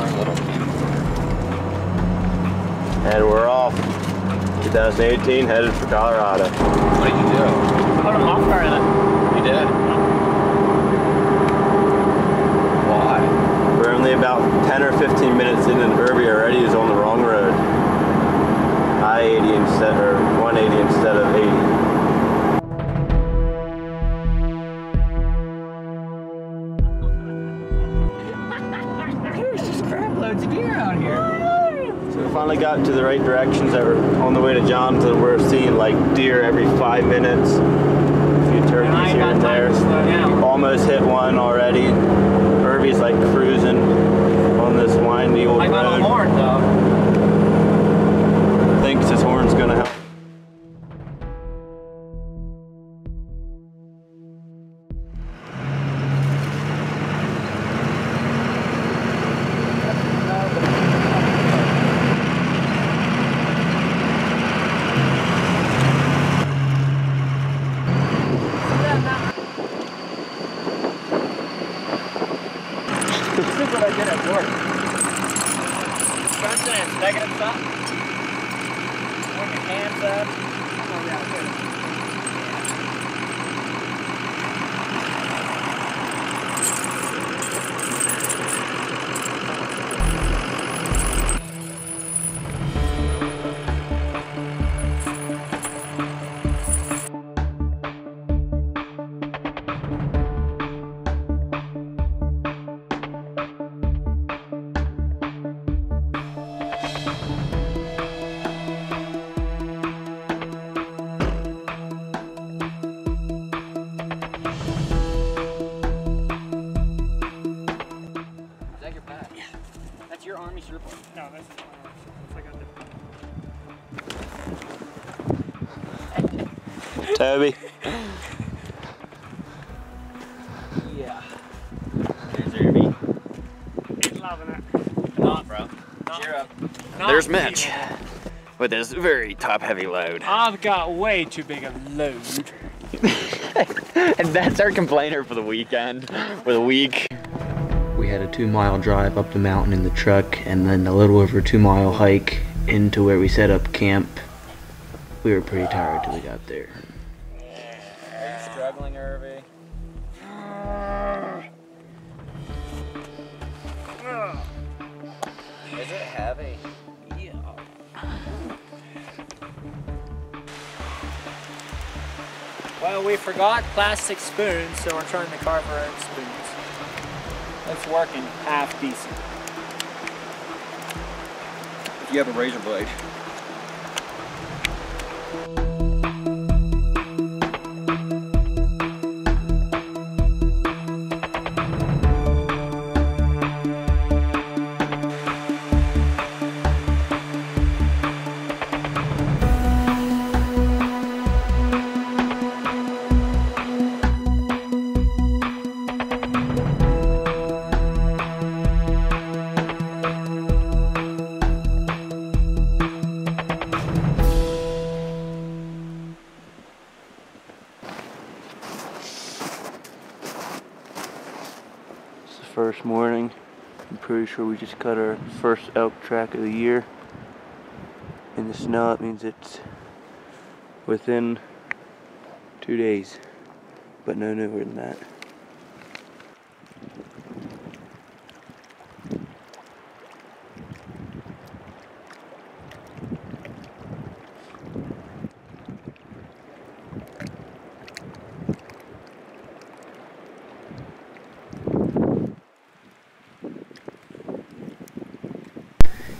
our little campfire. And we're off. 2018, headed for Colorado. What did you do? I put a off guard in it. You did? Why? We're only about 10 or 15 minutes in and Irby already is on the wrong road. I-80 instead, or 180 instead of 80. Loads of deer out here. So we finally got to the right directions that were on the way to Johnson. We're seeing like deer every 5 minutes. A few turkeys here and there. Almost hit one already. Irby's like cruising on this windy old road. I got a horn though. Thinks his horn's gonna help. This is what I did at work. Johnson and stacking up stuff. Warm your hands up. Oh, yeah, good. That's your Army surplus. No, this is my Army surplus. I got Toby. Yeah. There's Irby. He's loving it. Come on, bro. Cheer up. There's Mitch with his very top-heavy load. I've got way too big a load. And that's our complainer for the weekend, for the week. We had a 2-mile drive up the mountain in the truck and then a little over a 2-mile hike into where we set up camp. We were pretty tired till we got there. Are you struggling, Irby? Is it heavy? Yeah. Well, we forgot plastic spoons, so we're trying to carve our own spoons. It's working half decent. If you have a razor blade. First morning. I'm pretty sure we just cut our first elk track of the year. In the snow, it means it's within 2 days, but no newer than that.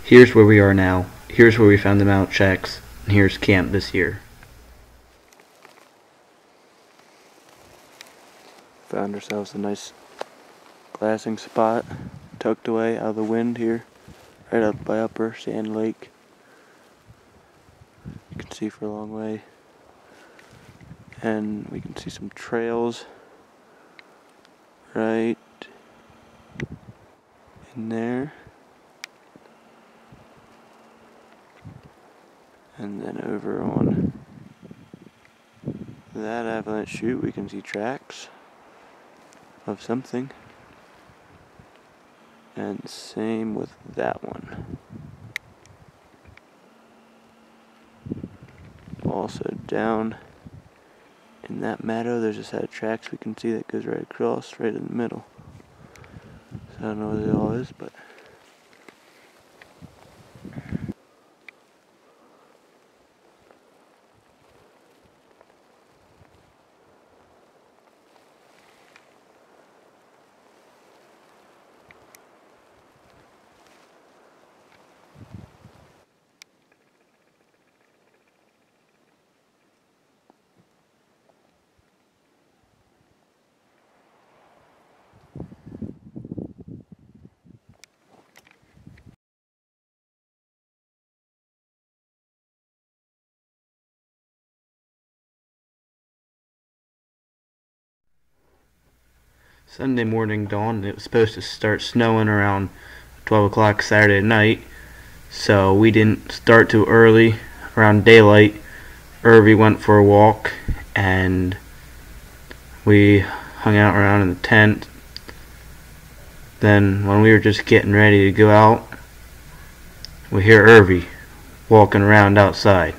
Here's where we are now. Here's where we found the mount checks. And here's camp this year. Found ourselves a nice glassing spot tucked away out of the wind here, right up by Upper Sand Lake. You can see for a long way. And we can see some trails right in there. And then over on that avalanche chute we can see tracks of something. And same with that one. Also down in that meadow, there's a set of tracks we can see that goes right across, right in the middle. So I don't know what it all is, but Sunday morning dawned. It was supposed to start snowing around 12 o'clock Saturday night, so we didn't start too early. Around daylight, Ervin went for a walk, and we hung out around in the tent. Then, when we were just getting ready to go out, we hear Ervin walking around outside.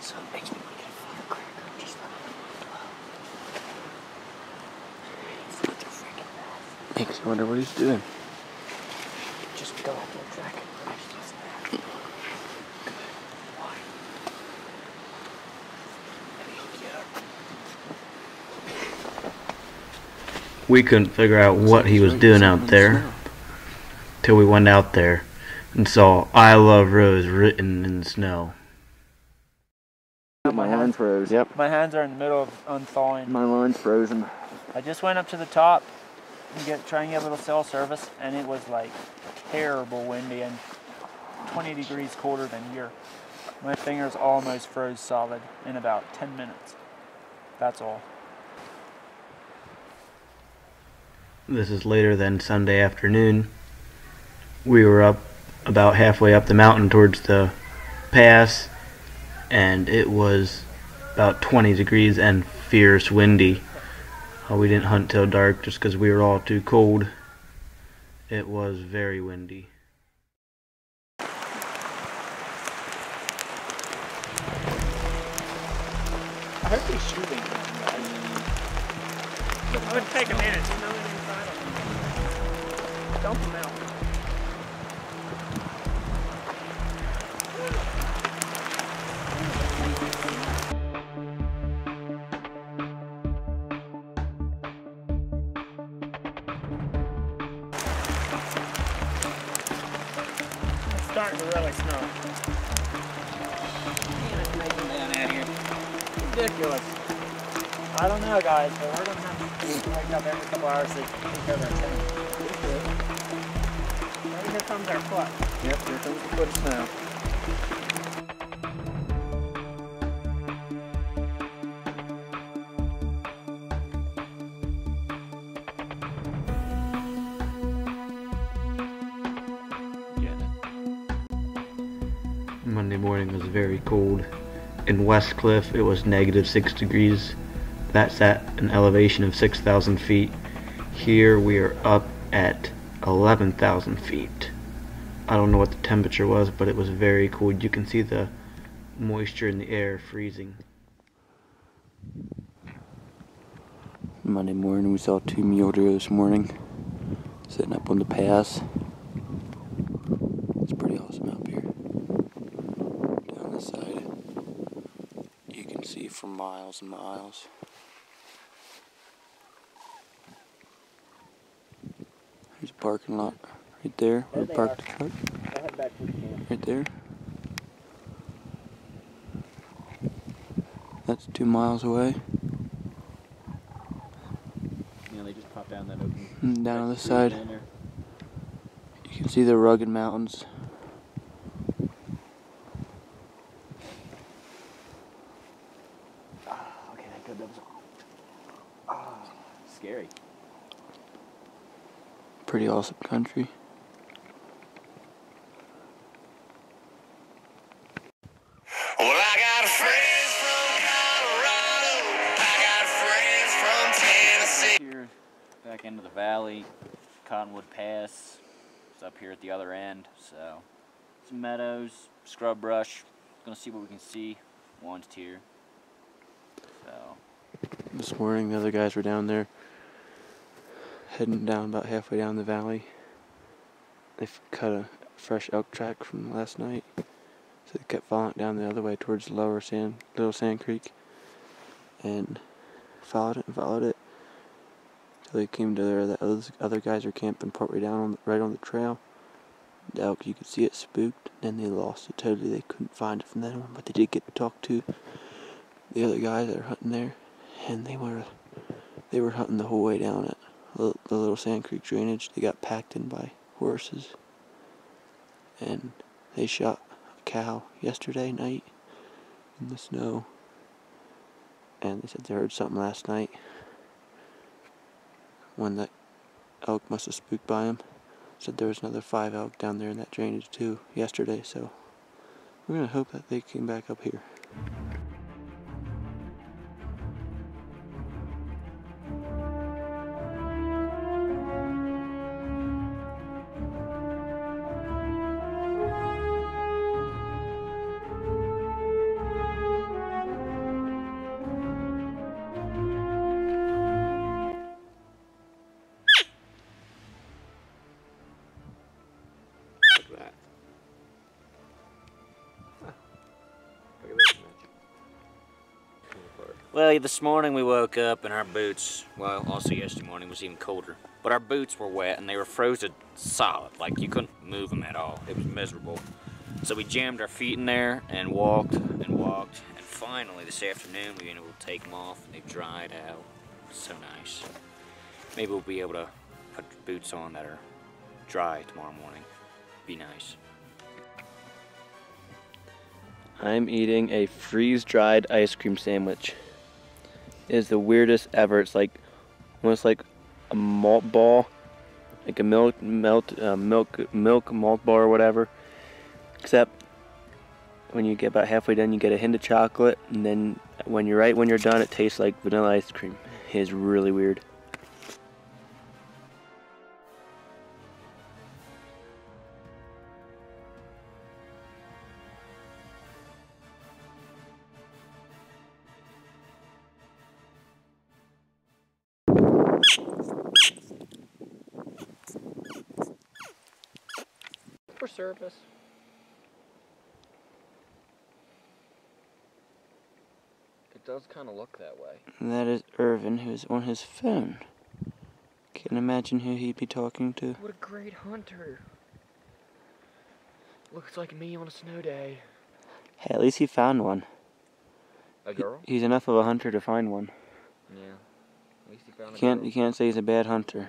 So it makes me want to get a firecracker. Just let it blow. He's such a freaking mess. makes you wonder what he's doing. Just go out there and track it. I just that. Why? We couldn't figure out what he was doing out there till we went out there and saw "I love Rose" written in the snow. My line froze. Yep. My hands are in the middle of unthawing. My line's frozen. I just went up to the top and try and get a little cell service, and it was like terrible windy and 20 degrees colder than here. My fingers almost froze solid in about 10 minutes. That's all. This is later than Sunday afternoon. We were up about halfway up the mountain towards the pass, and it was about 20 degrees and fierce windy. We didn't hunt till dark just because we were all too cold. It was very windy. I heard he's shooting. It would take a minute. Dump him out. It's starting to really snow. Ridiculous. I don't know, guys, but we're going to have to wake up every couple hours to take care of our tent. Right here comes our foot. Yep, here comes the foot of snow. Monday morning was very cold. In West Cliff, it was -6 degrees. That's at an elevation of 6,000 feet. Here we are up at 11,000 feet. I don't know what the temperature was, but it was very cold. You can see the moisture in the air freezing. Monday morning, we saw 2 mule deer this morning, sitting up on the pass. It's pretty awesome up here. Down this side, you can see for miles and miles. There's a parking lot right there where we parked the truck. Right there. That's 2 miles away. Yeah, they just pop down that open. And down on this side, you can see the rugged mountains. Okay, that was scary. Pretty awesome country. got friends from Colorado. I got friends from Tennessee. Here, back into the valley, Cottonwood Pass. It's up here at the other end, so some meadows, scrub brush. Gonna see what we can see. One's here. So This morning the other guys were down there heading down about halfway down the valley. They've cut a fresh elk track from last night, so they kept following it down the other way towards the Little Sand Creek, and followed it until they came to where the other guys are camping partway down right on the trail. The elk, you could see it spooked, and then they lost it totally. They couldn't find it from then on, but they did get to talk to the other guys that are hunting there, and they were hunting the whole way down at the Little Sand Creek drainage. They got packed in by horses, and they shot a cow yesterday night in the snow, and they said they heard something last night when that elk must have spooked by him. Said there was another 5 elk down there in that drainage too yesterday, so we're gonna hope that they came back up here. well, this morning we woke up and our boots, well, also yesterday morning was even colder, but our boots were wet and they were frozen solid, like you couldn't move them at all. It was miserable. So we jammed our feet in there and walked and walked, and finally this afternoon we were able to take them off. They've dried out. So nice. Maybe we'll be able to put boots on that are dry tomorrow morning. Be nice. I'm eating a freeze-dried ice cream sandwich. It is the weirdest ever. It's like almost like a malt ball, like a milk malt bar or whatever. Except when you get about halfway done, you get a hint of chocolate, and then when you're done, it tastes like vanilla ice cream. It is really weird. For service. It does kind of look that way. And that is Ervin, who's on his phone. Can't imagine who he'd be talking to. What a great hunter. Looks like me on a snow day. Hey, at least he found one. A girl? He's enough of a hunter to find one. Yeah. At least he found a girl. You can't say he's a bad hunter.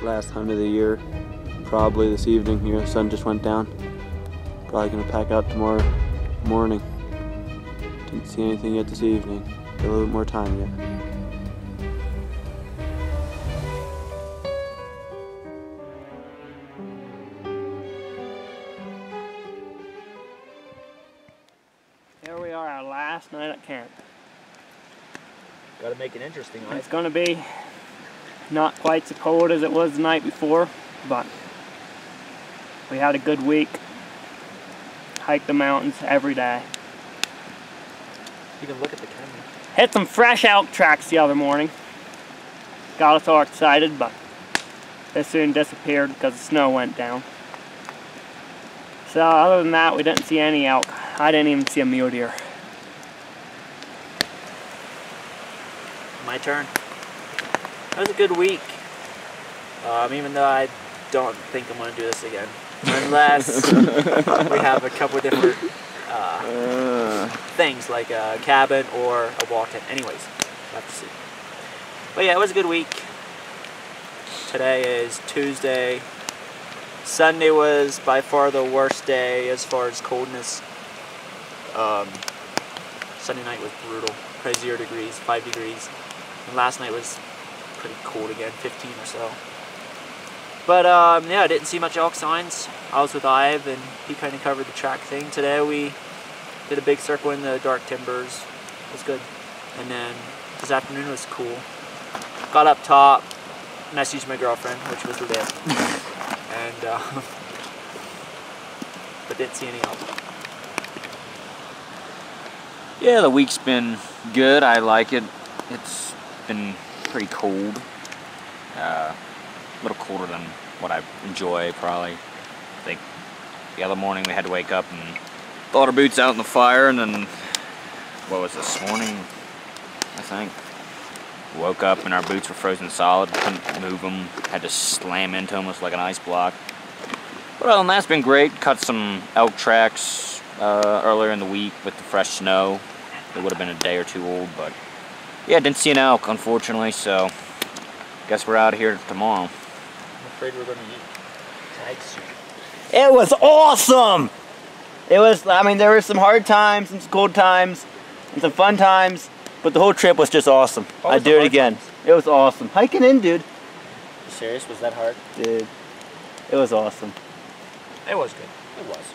Last hunt of the year, probably this evening here. The sun just went down. Probably gonna pack out tomorrow morning. Didn't see anything yet this evening. Got a little bit more time yet. Here we are, our last night at camp. Gotta make it interesting, right? It's gonna be not quite so cold as it was the night before, but we had a good week. Hiked the mountains every day. You can look at the camera. Hit some fresh elk tracks the other morning. Got us all excited, but they soon disappeared because the snow went down. So other than that, we didn't see any elk. I didn't even see a mule deer. My turn. It was a good week, even though I don't think I'm going to do this again. Unless we have a couple of different things, like a cabin or a walk tent. Anyways, we'll have to see. But yeah, it was a good week. Today is Tuesday. Sunday was by far the worst day as far as coldness. Sunday night was brutal, probably 0 degrees, 5 degrees. And last night was pretty cold again, 15 or so. But yeah, I didn't see much elk signs. I was with Ivin, and he kind of covered the track thing. Today we did a big circle in the dark timbers. It was good. And then this afternoon was cool. Got up top, messaged my girlfriend, which was lit. And but didn't see any elk. Yeah, the week's been good. I like it. It's been pretty cold. A little colder than what I enjoy, probably. I think the other morning we had to wake up and throw our boots out in the fire, and then, what was this morning, I think? Woke up and our boots were frozen solid, couldn't move them, had to slam into them, like an ice block. But other than that, it's been great. Cut some elk tracks earlier in the week with the fresh snow. It would have been a day or two old, but yeah, didn't see an elk, unfortunately, so guess we're out here tomorrow. I'm afraid we're going to eat tag soup. It was awesome! It was, I mean, there were some hard times, some cold times, and some fun times, but the whole trip was just awesome. I'd do it again. It was awesome. Hiking in, dude. You serious? Was that hard? Dude, it was awesome. It was good. It was.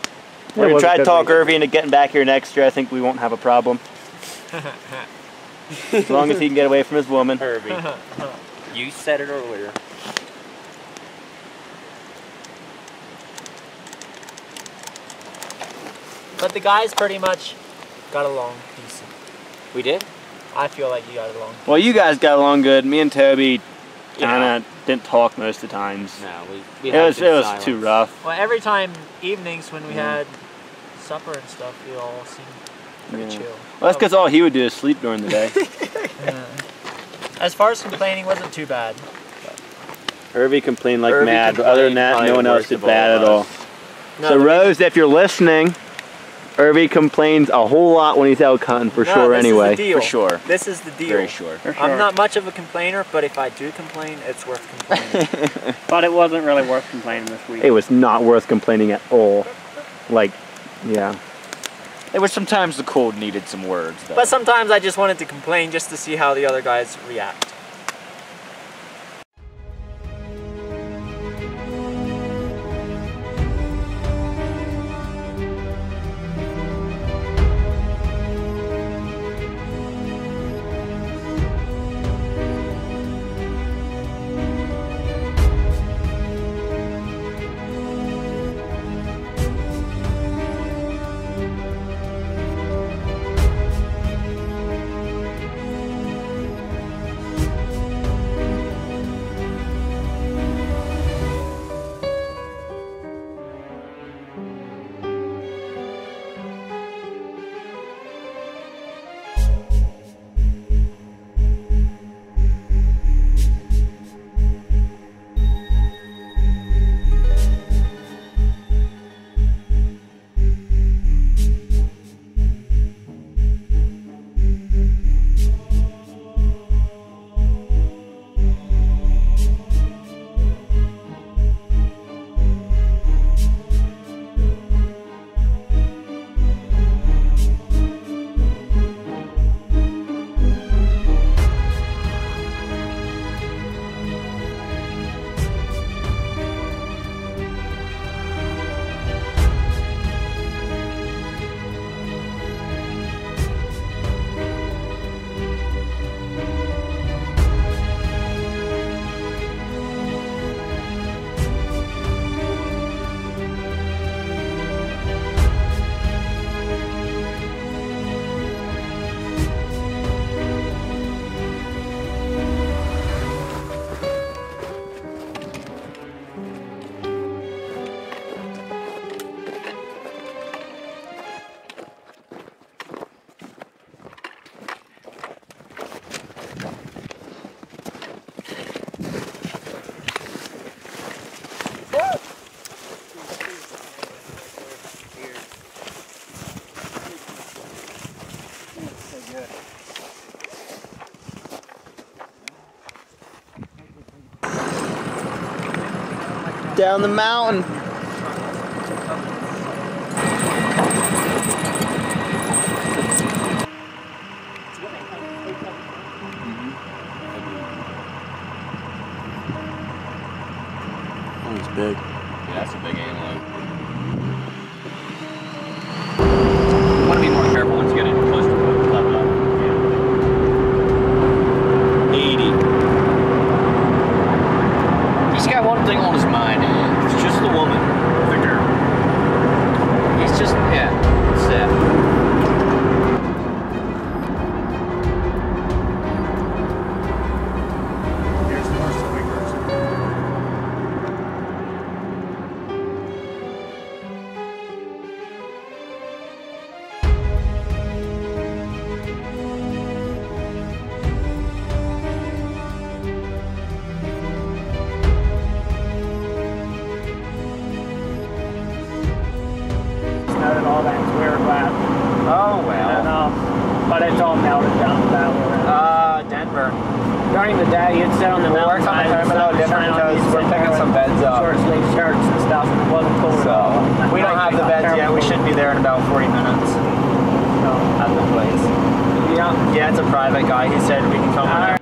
We're going to try to talk Ervin into getting back here next year. I think we won't have a problem. As long as he can get away from his woman. Ervin, you said it earlier. But the guys pretty much got along decent. We did? I feel like you got along. Well, you guys got along good. Me and Toby kind of didn't talk most of the times. No, we it was too rough. Well, every time evenings when we had supper and stuff, we all seemed pretty chill. Well, that's because all he would do is sleep during the day. As far as complaining, wasn't too bad. Irvin complained like Irvin mad, but other than that, complained no one else worst did of bad at all all. us. No, So Rose, if you're listening, Irvin complains a whole lot when he's out hunting, for sure. this Anyway, is the deal. For sure. This is the deal. Very sure. I'm not much of a complainer, but if I do complain, it's worth complaining. But it wasn't really worth complaining this week. it was not worth complaining at all. Like, yeah. There were some times the cold needed some words, though. But sometimes I just wanted to complain just to see how the other guys react. Down the mountain. during the day, you'd sit on the We're coming home a little different because we're picking some beds up. Short sleeve shirts and stuff, and it wasn't cold at all. So we don't have the beds yet. We should be there in about 40 minutes at the place. Yeah, it's a private guy. He said we can come whenever.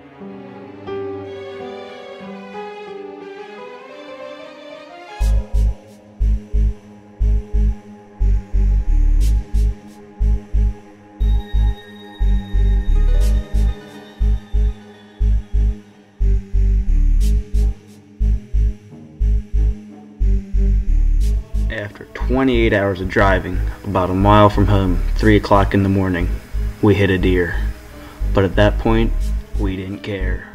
After 28 hours of driving, about a mile from home, 3 o'clock in the morning, we hit a deer. But at that point, we didn't care.